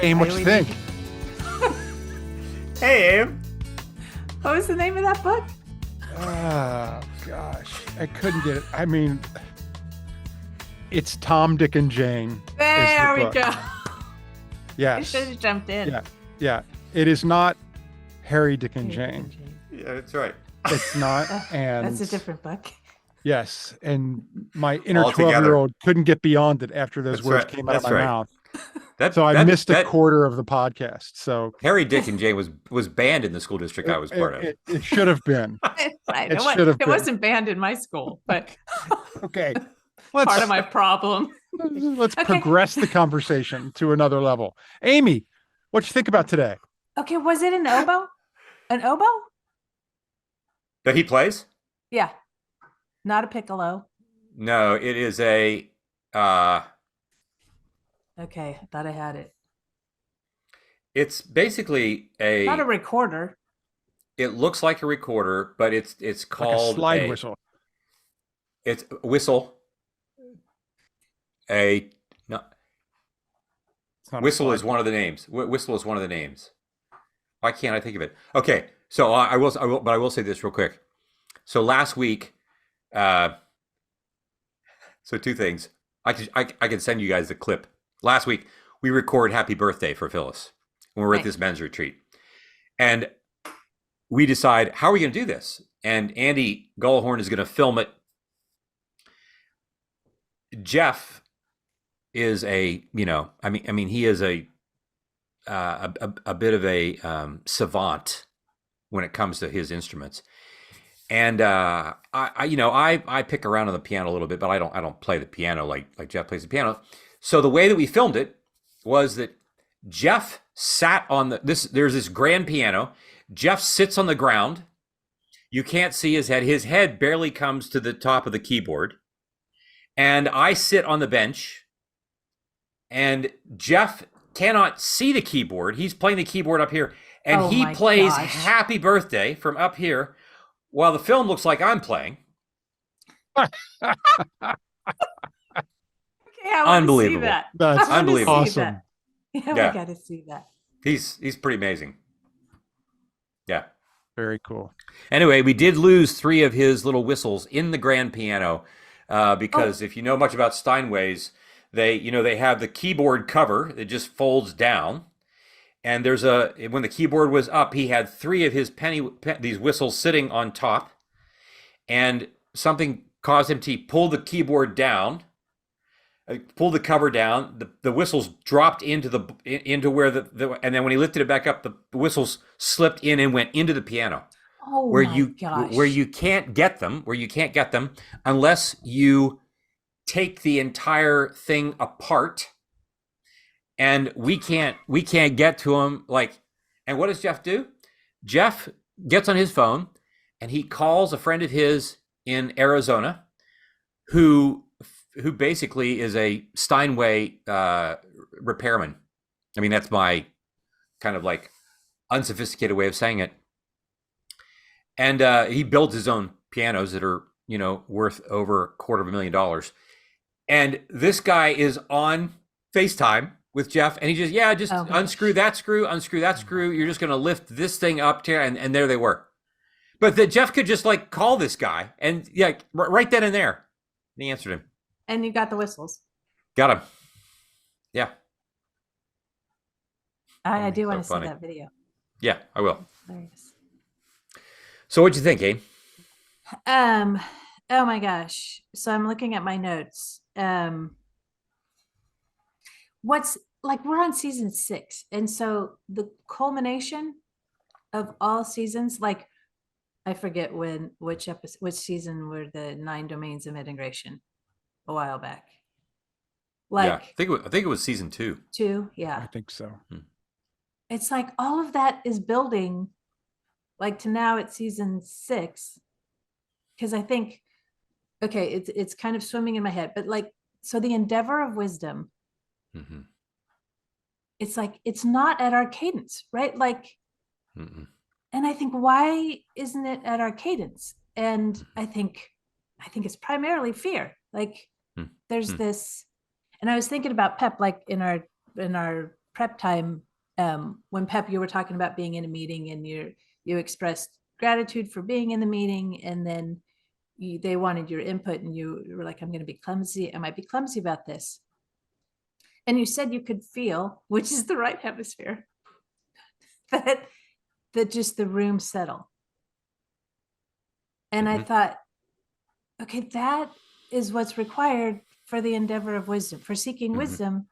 Aim, what you think? Hey, Abe. What was the name of that book? Oh, gosh. I couldn't get it. I mean, it's Tom, Dick, and Jane. There we book. go. I Yes. should have jumped in. Yeah. Yeah. It is not Harry, Dick, and Jane. Yeah, that's right. It's not. And That's a different book. yes. And my inner Altogether. 12-year-old couldn't get beyond it after those That's words right. came out of That's my right. mouth. That, So I that- missed a that- quarter of the podcast. So Harry, Dick, and Jane was banned in the school district I was part of. it should have been. Right. It should have It been. wasn't banned in my school, but Okay. part of my problem. Let's Okay. progress the conversation to another level. Amy, what you think about today? Okay, was it an oboe? An oboe? That he plays? Yeah. Not a piccolo. No, it is a. Okay, I thought I had it. It's basically a. Not a recorder. It looks like a recorder, but it's Like a called slide whistle. It's a whistle. No, It's not a whistle slide is one of the names. Whistle is one of the names. Why can't I think of it? Okay, so I will say this real quick. So last week, so two things. I can send you guys the clip. Last week we record "Happy Birthday" for Phyllis when we're at Right. this men's retreat, and we decide how are we going to do this. And Andy Gullhorn is going to film it. Jeff is he is a bit of a savant when it comes to his instruments. And I pick around on the piano a little bit, but I don't play the piano like Jeff plays the piano. So the way that we filmed it was that Jeff sat on there's this grand piano. Jeff sits on the ground. You can't see his head. His head barely comes to the top of the keyboard. And I sit on the bench. And Jeff cannot see the keyboard. He's playing the keyboard up here. And Oh he my plays gosh. Happy Birthday from up here while the film looks like I'm playing. Okay, I want to see Unbelievable. that. That's I wanna unbelievable. see awesome. that. Yeah, Yeah. we got to see that. He's pretty amazing. Yeah. Very cool. Anyway, we did lose 3 of his little whistles in the grand piano because if you know much about Steinways, they have the keyboard cover that just folds down, and when the keyboard was up, he had 3 of his these whistles sitting on top, and something caused him to pull the keyboard down, pull the cover down. The whistles dropped into where and then when he lifted it back up, the whistles slipped in and went into the piano. Oh where my gosh. where you can't get them unless you take the entire thing apart, and we can't get to them. And what does Jeff do? Jeff gets on his phone and he calls a friend of his in Arizona who basically is a Steinway repairman. I mean, that's my kind of like unsophisticated way of saying it. And he builds his own pianos that are, worth over $250,000. And this guy is on FaceTime with Jeff, and he just Oh, gosh. unscrew that screw. You're just going to lift this thing up to, and there they were. But that Jeff could just call this guy, and right then and there, and he answered him. And you got the whistles. Got him. Yeah. I do So want to see funny. that video. Yeah, I will. Hilarious. So what'd you think, Abe? Oh my gosh. So I'm looking at my notes. What's we're on season 6, and so the culmination of all seasons, I forget which season were the 9 domains of integration a while back. Yeah, I think it was season 2. 2, yeah. I think so. It's all of that is building to now it's season 6, because I think it's kind of swimming in my head, but so the endeavor of wisdom, Mm-hmm. it's not at our cadence, right? Mm-mm. And I think, why isn't it at our cadence? And I think it's primarily fear. There's this, and I was thinking about Pep, in our prep time, when Pep, you were talking about being in a meeting and you expressed gratitude for being in the meeting, and then they wanted your input, and you were like, I'm going to be clumsy. I might be clumsy about this. And you said you could feel, which is the right hemisphere, that just the room settle. And I thought, okay, that is what's required for the endeavor of wisdom, for seeking wisdom.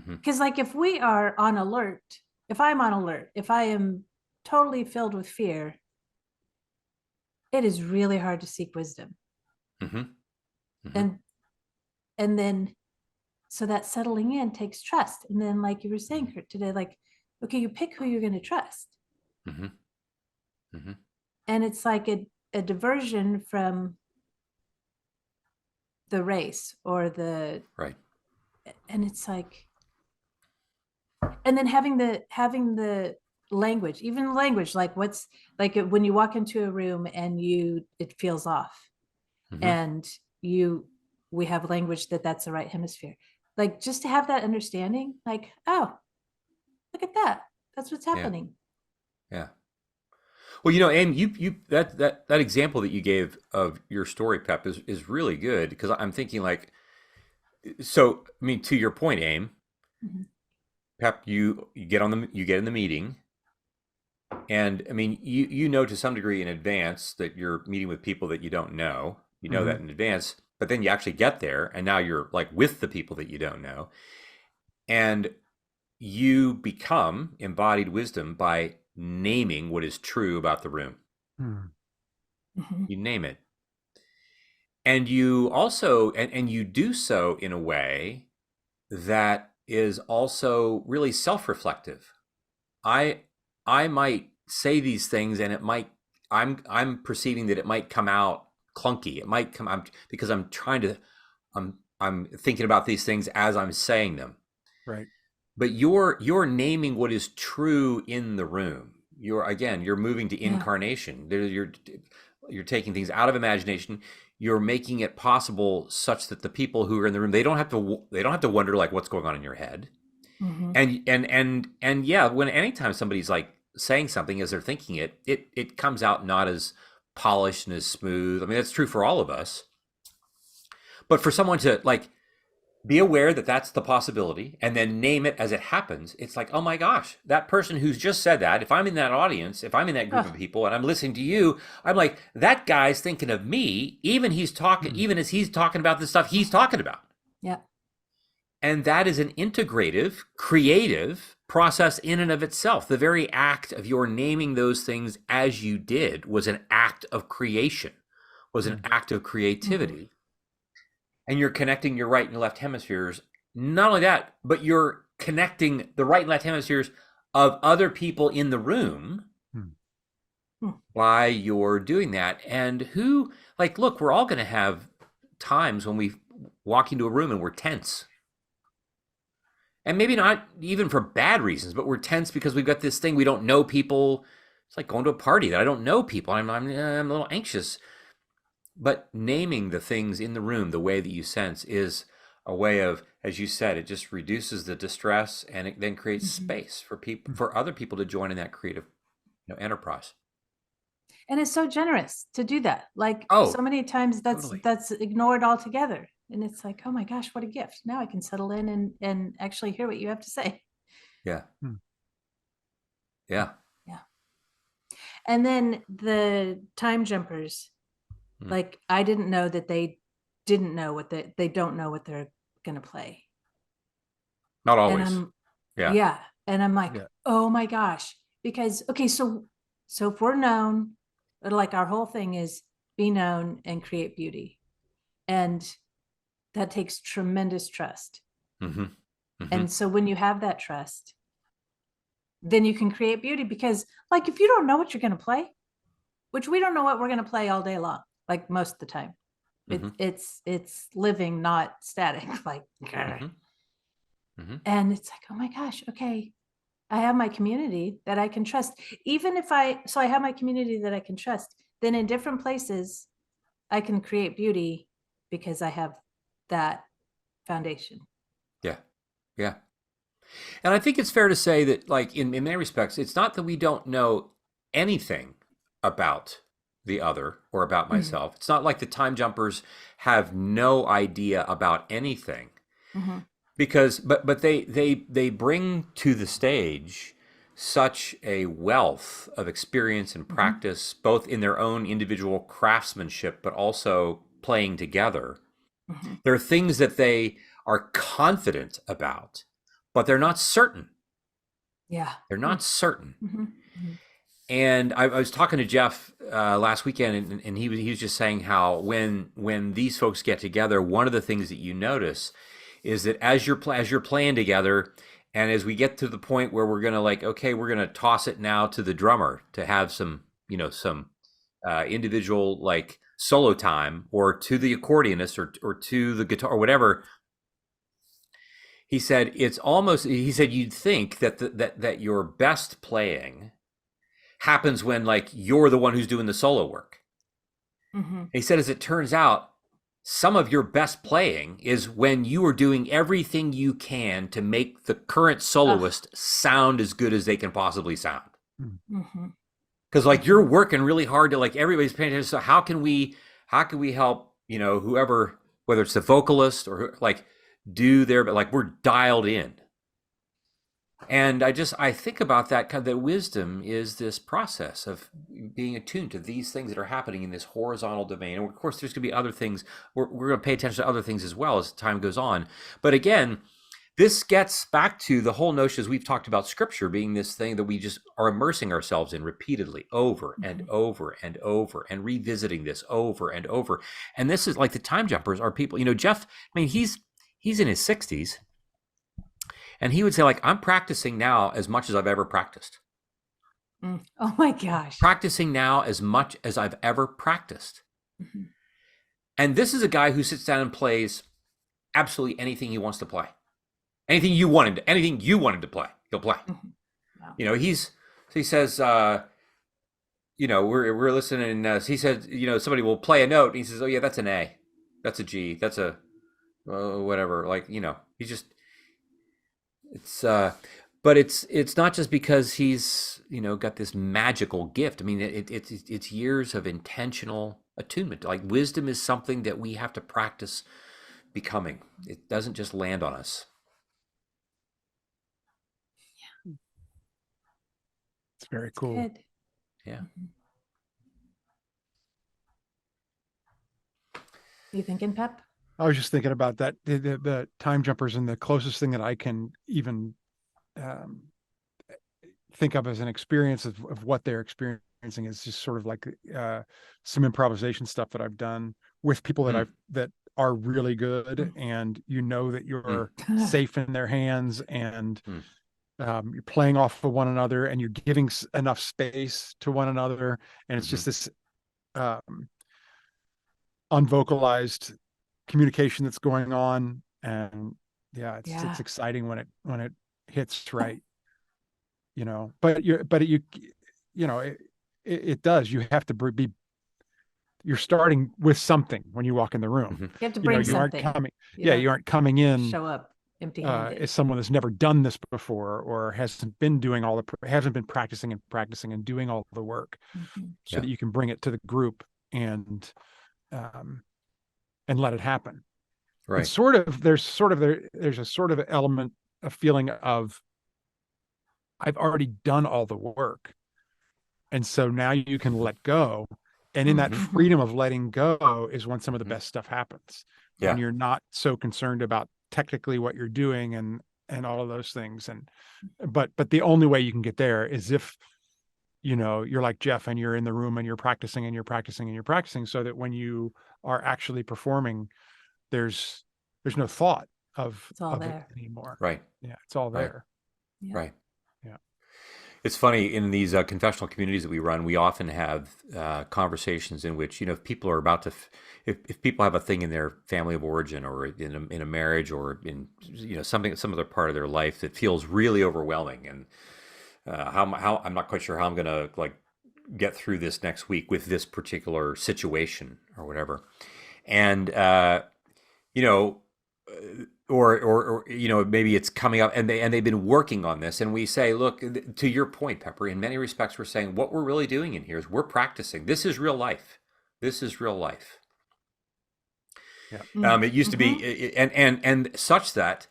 Because like if we are on alert, if I'm on alert, if I am totally filled with fear, it is really hard to seek wisdom. And then, so that settling in takes trust. And then, like you were saying, Kurt, today, like, okay, you pick who you're going to trust. And it's like a diversion from the race or the, Right. and it's like, and then having the language, even language, like what's like when you walk into a room and it feels off, and we have language that's the right hemisphere. Like just to have that understanding, like, oh, look at that. That's what's happening. Yeah. Well, Aim, you that example that you gave of your story, Pep, is really good, because I'm thinking like, so I mean, to your point, Aim, Pep, you get in the meeting, and I mean, you know to some degree in advance that you're meeting with people that you don't know. You know that in advance, but then you actually get there, and now you're like with the people that you don't know, and you become embodied wisdom by naming what is true about the room. You name it. And you also, and you do so in a way that is also really self-reflective. I might say these things, and it might, I'm perceiving that it might come out clunky. It might come out because I'm thinking about these things as I'm saying them. Right. But you're naming what is true in the room. You're moving to incarnation. You're taking things out of imagination. You're making it possible such that the people who are in the room, they don't have to wonder like what's going on in your head. And yeah, when anytime somebody's like saying something as they're thinking it comes out not as polished and as smooth. I mean, that's true for all of us. But for someone to like be aware that that's the possibility and then name it as it happens, it's like, oh my gosh, that person who's just said that, if I'm in that audience, if I'm in that group of people and I'm listening to you, I'm like, that guy's thinking of me, even as he's talking about the stuff he's talking about. Yeah. And that is an integrative, creative process in and of itself. The very act of your naming those things as you did was an act of creation, was an act of creativity. And you're connecting your right and left hemispheres. Not only that, but you're connecting the right and left hemispheres of other people in the room by you're doing that. And look, we're all going to have times when we walk into a room and we're tense. And maybe not even for bad reasons, but we're tense because we've got this thing, we don't know people. It's like going to a party that I don't know people. I'm a little anxious. But naming the things in the room the way that you sense is a way of, as you said, it just reduces the distress, and it then creates space for people, for other people to join in that creative, enterprise. And it's so generous to do that. Like so many times that's ignored altogether. And it's like, oh my gosh, what a gift. Now I can settle in and actually hear what you have to say. Yeah. Yeah. Yeah. And then the time jumpers, like I didn't know that they didn't know what they don't know what they're going to play. Not always. Yeah. And I'm like, oh my gosh, because, okay, so if we're known, like our whole thing is be known and create beauty. And that takes tremendous trust. And so when you have that trust, then you can create beauty, because like, if you don't know what you're going to play, which we don't know what we're going to play all day long, like most of the time, it's living, not static, like, and it's like, oh my gosh, okay, I have my community that I can trust. Even if I have my community that I can trust, then in different places, I can create beauty because I have that foundation. Yeah. And I think it's fair to say that, like, in many respects, it's not that we don't know anything about the other or about Mhm. myself. It's not like the time jumpers have no idea about anything, Mhm. because but they bring to the stage such a wealth of experience and Mhm. practice, both in their own individual craftsmanship, but also playing together. Mhm. There are things that they are confident about, but they're not certain. Yeah. They're not certain. Mhm. Mhm. And I was talking to Jeff last weekend, and he was just saying how when these folks get together, one of the things that you notice is that as you're playing together, and as we get to the point where we're gonna, like, okay, we're gonna toss it now to the drummer to have some individual, like, solo time, or to the accordionist, or to the guitar or whatever. He said you'd think that your best playing happens when, like, you're the one who's doing the solo work. Mhm. And he said, as it turns out, some of your best playing is when you are doing everything you can to make the current Ugh. soloist sound as good as they can possibly sound. Mm. Mhm. Because, like, you're Mhm. working really hard to, like, everybody's paying attention. So how can we help, whoever, whether it's the vocalist or like, do their, but, like, we're dialed in. And I think about that kind of, that wisdom is this process of being attuned to these things that are happening in this horizontal domain. And of course, there's going to be other things. We're going to pay attention to other things as well as time goes on. But again, this gets back to the whole notion, as we've talked about scripture being this thing that we just are immersing ourselves in repeatedly, over and Mhm. over and over, and revisiting this over and over. And this is like, the time jumpers are people, Jeff, I mean, he's in his 60s, and he would say, like, I'm practicing now as much as I've ever practiced. Mm. Oh my gosh. Practicing now as much as I've ever practiced. Mhm. And this is a guy who sits down and plays absolutely anything he wants to play. Anything you wanted to play, he'll play. Mhm. Wow. He says, we're listening. He said, somebody will play a note, and he says, oh yeah, that's an A, that's a G, that's a whatever. Like, he's just, it's but it's not just because he's, got this magical gift. I mean, it's years of intentional attunement. Like, wisdom is something that we have to practice becoming. It doesn't just land on us. It's very It's cool. good. Yeah. Mhm. You thinking, Pep? I was just thinking about that, the time jumpers, and the closest thing that I can even um, think of as an experience of what they're experiencing is just sort of like some improvisation stuff that I've done with people Mm, that are really good, Mm. and that mm, you're safe in their hands, and mm, you're playing off of one another, and you're giving enough space to one another, and it's mm-hmm. just this um, unvocalized communication that's going on. And yeah, it's Yeah. exciting when it hits right, but it does. You have to be you're starting with something when you walk in the room. Mm-hmm. You have to bring You aren't something. coming, You yeah, don't you aren't coming in show up empty-handed. as someone that's never done this before, or hasn't been practicing and doing all the work, Mhm. so Yeah. that you can bring it to the group and um, let it happen. And Right. there's a sort of element, a feeling of, I've already done all the work, and so now you can Mm-hmm. let go. And in that Mm-hmm. Mhm. freedom of letting go is when some of the Mm-hmm. best stuff happens, when Yeah. you're not so concerned about technically what you're doing and all of those things. And but the only way you can get there is if you're like Jeff, and you're in the room, and you're practicing, and you're practicing, and you're practicing, so that when you are actually performing, there's no thought It's all of it there. anymore. Right. Yeah, it's all Right. there. Yeah. Right. Yeah. It's funny, in these confessional communities that we run, we often have conversations in which, if people are about to, if people have a thing in their family of origin, or in a marriage, or in, some other part of their life that feels really overwhelming, and how I'm not quite sure how I'm going to, like, get through this next week with this particular situation or whatever. And, you know, or maybe it's coming up and they've been working on this, and we say, look, to your point, Pepper, in many respects we're saying what we're really doing in here is we're practicing. This is real life. This is real life. Yeah. It used to be and such that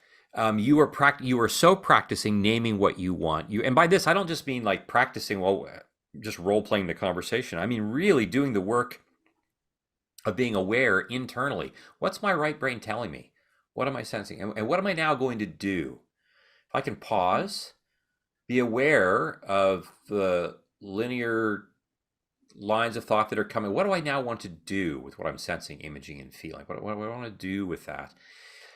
you are so practicing naming what you want. And by this I don't just mean like practicing just role playing the conversation. I mean really doing the work of being aware internally. What's my right brain telling me? What am I sensing? And what am I now going to do? If I can pause, be aware of the linear lines of thought that are coming. What do I now want to do with what I'm sensing, imaging, and feeling? What do I want to do with that?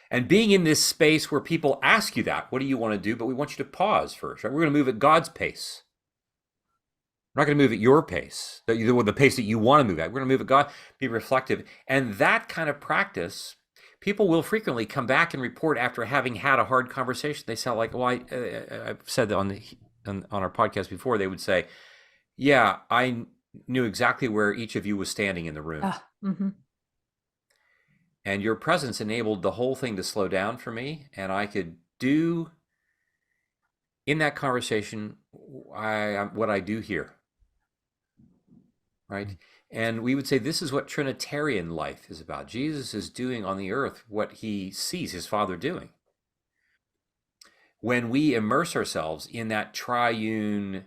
And being in this space where people ask you that, what do you want to do? But we want you to pause first, right? We're going to move at God's pace. We're not going to move at your pace, the pace that you want to move at. We're going to move at God, be reflective. And that kind of practice, people will frequently come back and report after having had a hard conversation. They sound like, well, I've said that on our podcast before, they would say, yeah, I knew exactly where each of you was standing in the room. And your presence enabled the whole thing to slow down for me. And I could do in that conversation what I do here. Right? And we would say this is what Trinitarian life is about. Jesus is doing on the earth what he sees his Father doing. When we immerse ourselves in that triune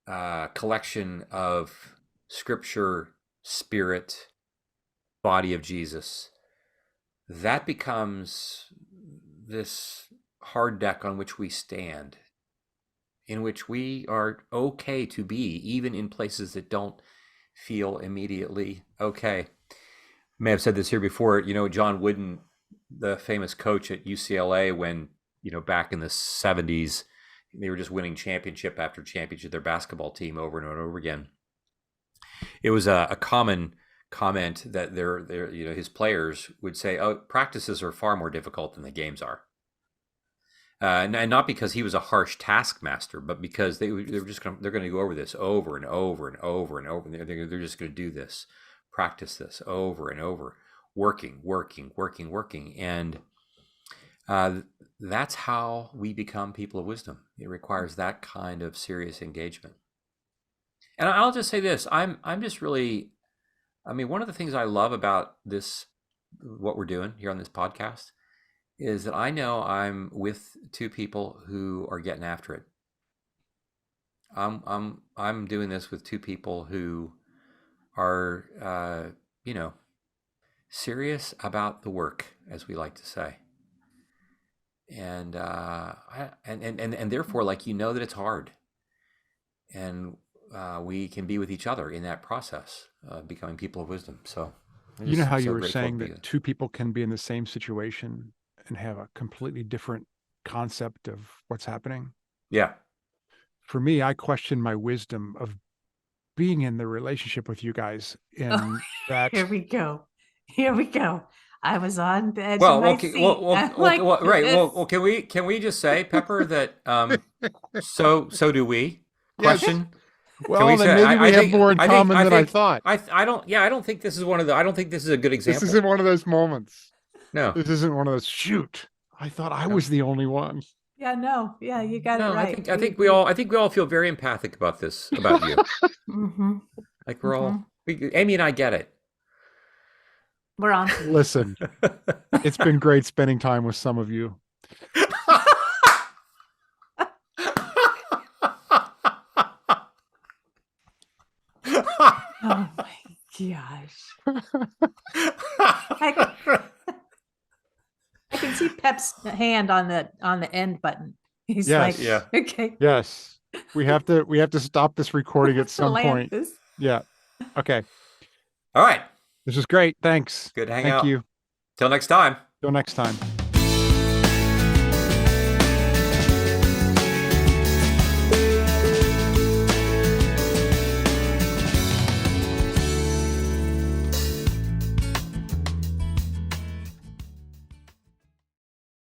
collection of Scripture, Spirit, body of Jesus, that becomes this hard deck on which we stand, in which we are okay to be, even in places that don't feel immediately okay. I may have said this here before, John Wooden, the famous coach at UCLA, when, back in the 70s, they were just winning championship after championship, their basketball team over and over again. It was a common comment that his players would say, oh, practices are far more difficult than the games are. And not because he was a harsh taskmaster, but because they're going to go over this over and over and over and over. And they're just going to do this, practice this over and over, working. And that's how we become people of wisdom. It requires that kind of serious engagement. And I'll just say this, I'm just really, one of the things I love about this, what we're doing here on this podcast, is that I know I'm with two people who are getting after it. I'm doing this with two people who are, serious about the work, as we like to say. And and therefore, that it's hard, and we can be with each other in that process, becoming people of wisdom. So, you know how you were saying that two people can be in the same situation and have a completely different concept of what's happening? Yeah. For me, I question my wisdom of being in the relationship with you guys in that. Here we go. I was on the edge of my seat. Right. Well, can we just say, Pepper, that so do we? Question. Yes. Well, then maybe we have more in common than I thought. I don't think this is I don't think this is a good example. This isn't one of those moments. No. This isn't one of those, shoot, I thought I was the only one. Yeah, no. Yeah, you got it right. I think we all feel very empathic about this, about you. Mm-hmm. Like we're all, Amy and I get it. We're on. Listen, it's been great spending time with some of you. Oh my gosh. I can see Pep's hand on the end button. He's like, yeah. Okay. Yes. We have to stop this recording at some point. This. Yeah. Okay. All right. This is great. Thanks. Good to hang out. Thank you. Till next time. Till next time.